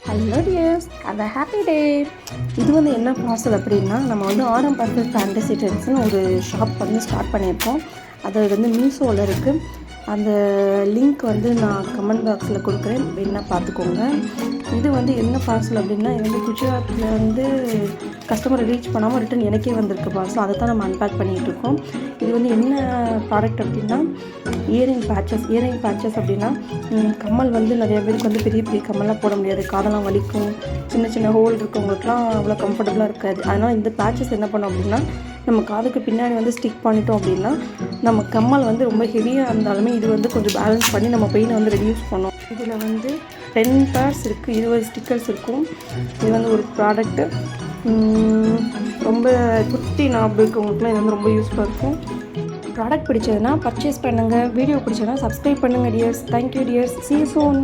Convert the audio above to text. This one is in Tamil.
Hello tears, have a happy day. இது வந்து என்ன பார்சல் அப்படின்னா, நம்ம வந்து ஆரம் பர்ஃபெக்ட் ஃபேண்டசிடென்ஸ்னு ஒரு ஷாப் வந்து ஸ்டார்ட் பண்ணியிருக்கோம். அது வந்து மீஷோவில் இருக்குது. அந்த லிங்க் வந்து நான் கமெண்ட் பாக்ஸில் கொடுக்குறேன், வேணா பார்த்துக்கோங்க. இது வந்து என்ன பார்சல் அப்படின்னா, இது வந்து குஜராத்தில் வந்து கஸ்டமரை ரீச் பண்ணாமல் ரிட்டன் எனக்கே வந்திருக்கு பார்சல். அதை தான் நம்ம அன்பேக் பண்ணிகிட்டு இருக்கோம். இது வந்து என்ன ப்ராடக்ட் அப்படின்னா, இயரிங் பேட்சஸ் அப்படின்னா, கம்மல் வந்து நிறைய பேருக்கு வந்து பெரிய பெரிய கம்மல்லாம் போட முடியாது, காதெல்லாம் வலிக்கும், சின்ன சின்ன ஹோல் இருக்கவங்களுக்குலாம் அவ்வளோ கம்ஃபர்டபுளாக இருக்காது. அதனால் இந்த பேட்சஸ் என்ன பண்ணோம் அப்படின்னா, நம்ம காதுக்கு பின்னாடி வந்து ஸ்டிக் பண்ணிட்டோம் அப்படின்னா, நம்ம கம்மல் வந்து ரொம்ப ஹெவியாக இருந்தாலுமே இது வந்து கொஞ்சம் பேலன்ஸ் பண்ணி நம்ம பெயினை வந்து ரெடியூஸ் பண்ணோம். இதில் வந்து 10 பேர்ஸ் இருக்குது, 20 ஸ்டிக்கர்ஸ் இருக்கும். இது வந்து ஒரு ப்ராடக்ட்டு ரொம்ப குட்டி நாப்பு இருக்கவங்களுக்குலாம் இது வந்து ரொம்ப யூஸ்ஃபுல்லாக இருக்கும். ப்ராடக்ட் பிடிச்சதுன்னா பர்ச்சேஸ் பண்ணுங்கள். வீடியோ பிடிச்சதுன்னா சப்ஸ்கிரைப் பண்ணுங்கள் dears. Thank you dears. See you soon.